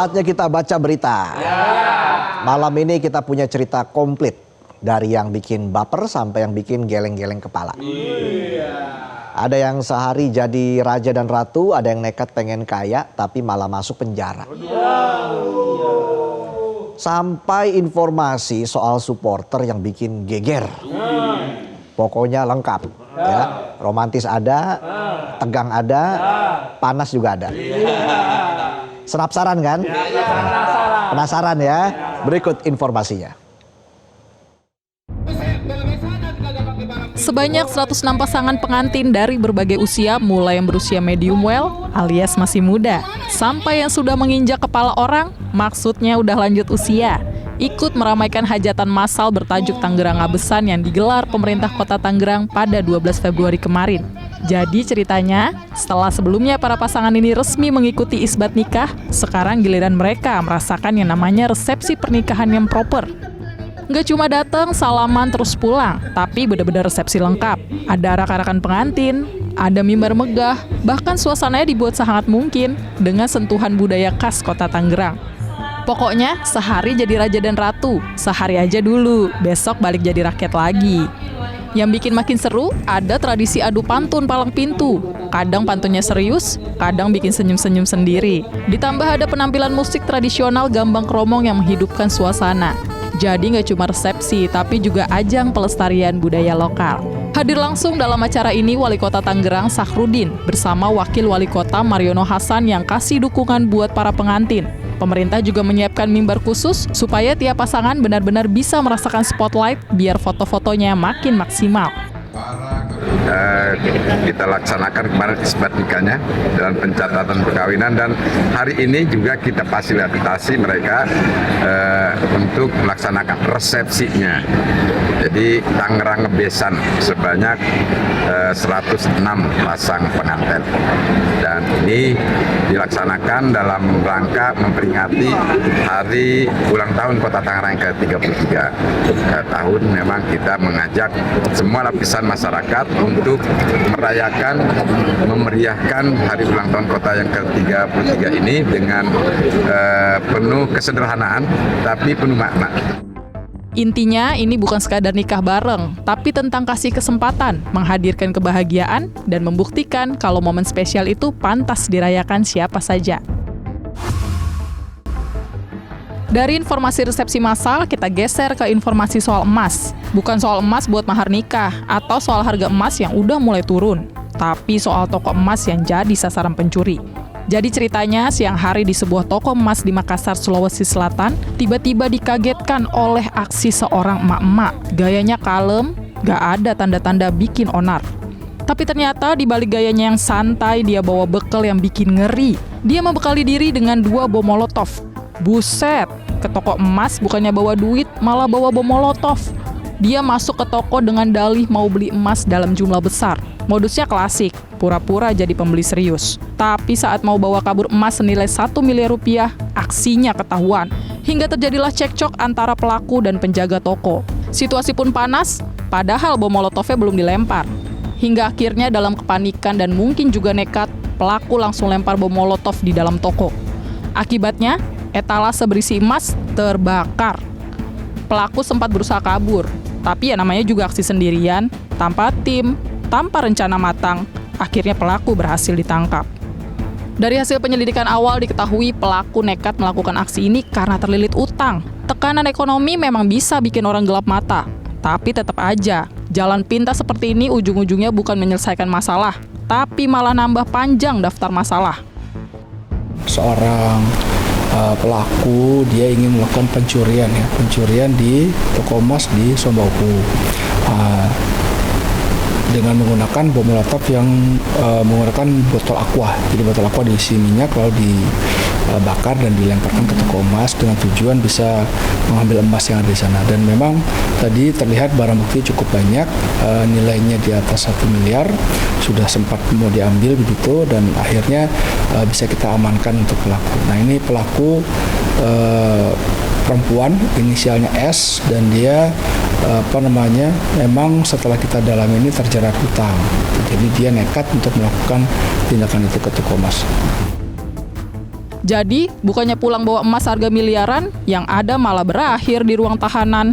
Saatnya kita baca berita. Malam ini kita punya cerita komplit. Dari yang bikin baper sampai yang bikin geleng-geleng kepala. Ada yang sehari jadi raja dan ratu, ada yang nekat pengen kaya tapi malah masuk penjara. Sampai informasi soal supporter yang bikin geger. Pokoknya lengkap. Ya, romantis ada, tegang ada, panas juga ada. Penasaran kan? Penasaran ya? Berikut informasinya. Sebanyak 106 pasangan pengantin dari berbagai usia, mulai yang berusia medium well alias masih muda, sampai yang sudah menginjak kepala orang, maksudnya udah lanjut usia, ikut meramaikan hajatan massal bertajuk Tangerang Abesan yang digelar pemerintah Kota Tangerang pada 12 Februari kemarin. Jadi ceritanya, setelah sebelumnya para pasangan ini resmi mengikuti isbat nikah, sekarang giliran mereka merasakan yang namanya resepsi pernikahan yang proper. Nggak cuma datang, salaman terus pulang, tapi benar-benar resepsi lengkap. Ada arak-arakan pengantin, ada mimbar megah, bahkan suasananya dibuat sehangat mungkin dengan sentuhan budaya khas Kota Tangerang. Pokoknya sehari jadi raja dan ratu, sehari aja dulu, besok balik jadi rakyat lagi. Yang bikin makin seru, ada tradisi adu pantun palang pintu. Kadang pantunnya serius, kadang bikin senyum-senyum sendiri. Ditambah ada penampilan musik tradisional gambang kromong yang menghidupkan suasana. Jadi nggak cuma resepsi, tapi juga ajang pelestarian budaya lokal. Hadir langsung dalam acara ini Wali Kota Tangerang Sakhrudin bersama Wakil Wali Kota Mariono Hasan yang kasih dukungan buat para pengantin. Pemerintah juga menyiapkan mimbar khusus supaya tiap pasangan benar-benar bisa merasakan spotlight biar foto-fotonya makin maksimal. Kita laksanakan kemarin isbat nikahnya dan pencatatan perkawinan, dan hari ini juga kita fasilitasi mereka untuk melaksanakan resepsinya. Jadi Tangerang Abesan sebanyak 106 pasang pengantin, dan ini dilaksanakan dalam rangka memperingati hari ulang tahun Kota Tangerang ke-33. Tahun memang kita mengajak semua lapisan masyarakat untuk merayakan, memeriahkan hari ulang tahun kota yang ke-33 ini dengan penuh kesederhanaan tapi penuh makna. Intinya ini bukan sekadar nikah bareng, tapi tentang kasih kesempatan, menghadirkan kebahagiaan, dan membuktikan kalau momen spesial itu pantas dirayakan siapa saja. Dari informasi resepsi massal, kita geser ke informasi soal emas. Bukan soal emas buat mahar nikah, atau soal harga emas yang udah mulai turun, tapi soal toko emas yang jadi sasaran pencuri. Jadi ceritanya, siang hari di sebuah toko emas di Makassar, Sulawesi Selatan, tiba-tiba dikagetkan oleh aksi seorang emak-emak. Gayanya kalem, gak ada tanda-tanda bikin onar. Tapi ternyata di balik gayanya yang santai, dia bawa bekal yang bikin ngeri. Dia membekali diri dengan 2 bom molotov. Buset, ke toko emas bukannya bawa duit, malah bawa bom molotov. Dia masuk ke toko dengan dalih mau beli emas dalam jumlah besar. Modusnya klasik, pura-pura jadi pembeli serius. Tapi saat mau bawa kabur emas senilai 1 miliar rupiah, aksinya ketahuan. Hingga terjadilah cekcok antara pelaku dan penjaga toko. Situasi pun panas, padahal bom molotovnya belum dilempar. Hingga akhirnya dalam kepanikan dan mungkin juga nekat, pelaku langsung lempar bom molotov di dalam toko. Akibatnya, etalase berisi emas terbakar. Pelaku sempat berusaha kabur, tapi ya namanya juga aksi sendirian, tanpa tim, tanpa rencana matang, akhirnya pelaku berhasil ditangkap. Dari hasil penyelidikan awal diketahui pelaku nekat melakukan aksi ini karena terlilit utang. Tekanan ekonomi memang bisa bikin orang gelap mata, tapi tetap aja, jalan pintas seperti ini ujung-ujungnya bukan menyelesaikan masalah, tapi malah nambah panjang daftar masalah. Seorang pelaku dia ingin melakukan pencurian di toko emas di Sombauku dengan menggunakan bom molotov yang menggunakan botol aqua. Jadi botol aqua diisi minyak lalu dibakar dan dilemparkan ke toko emas dengan tujuan bisa mengambil emas yang ada di sana. Dan memang tadi terlihat barang bukti cukup banyak, nilainya di atas 1 miliar, sudah sempat mau diambil begitu, dan akhirnya bisa kita amankan untuk pelaku. Nah, ini pelaku perempuan, inisialnya S, dan dia memang setelah kita dalam ini terjerat hutang. Jadi dia nekat untuk melakukan tindakan itu ke toko emas. Jadi, bukannya pulang bawa emas harga miliaran, yang ada malah berakhir di ruang tahanan.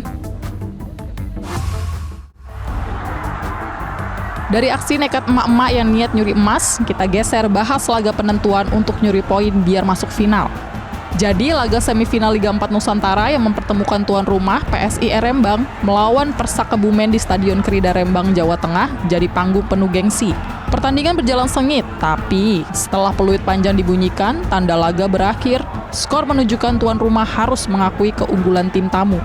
Dari aksi nekat emak-emak yang niat nyuri emas, kita geser bahas laga penentuan untuk nyuri poin biar masuk final. Jadi, laga semifinal Liga 4 Nusantara yang mempertemukan tuan rumah PSI Rembang melawan Persak Kebumen di Stadion Krida Rembang, Jawa Tengah jadi panggung penuh gengsi. Pertandingan berjalan sengit, tapi setelah peluit panjang dibunyikan, tanda laga berakhir, skor menunjukkan tuan rumah harus mengakui keunggulan tim tamu.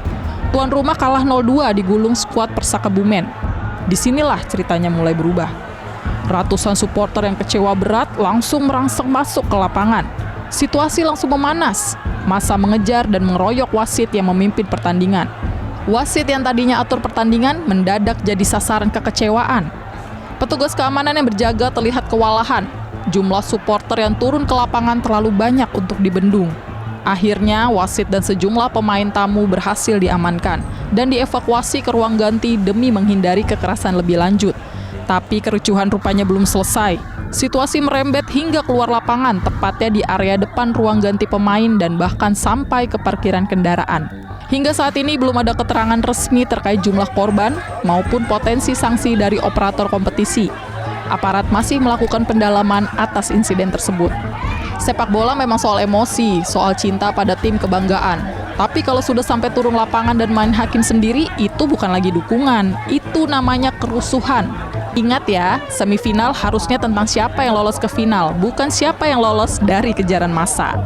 Tuan rumah kalah 0-2 digulung skuad Persak Kebumen. Disinilah ceritanya mulai berubah. Ratusan supporter yang kecewa berat langsung merangsek masuk ke lapangan. Situasi langsung memanas. Massa mengejar dan mengeroyok wasit yang memimpin pertandingan. Wasit yang tadinya atur pertandingan mendadak jadi sasaran kekecewaan. Petugas keamanan yang berjaga terlihat kewalahan. Jumlah supporter yang turun ke lapangan terlalu banyak untuk dibendung. Akhirnya, wasit dan sejumlah pemain tamu berhasil diamankan dan dievakuasi ke ruang ganti demi menghindari kekerasan lebih lanjut. Tapi kericuhan rupanya belum selesai. Situasi merembet hingga keluar lapangan, tepatnya di area depan ruang ganti pemain dan bahkan sampai ke parkiran kendaraan. Hingga saat ini belum ada keterangan resmi terkait jumlah korban maupun potensi sanksi dari operator kompetisi. Aparat masih melakukan pendalaman atas insiden tersebut. Sepak bola memang soal emosi, soal cinta pada tim kebanggaan. Tapi kalau sudah sampai turun lapangan dan main hakim sendiri, itu bukan lagi dukungan, itu namanya kerusuhan. Ingat ya, semifinal harusnya tentang siapa yang lolos ke final, bukan siapa yang lolos dari kejaran massa.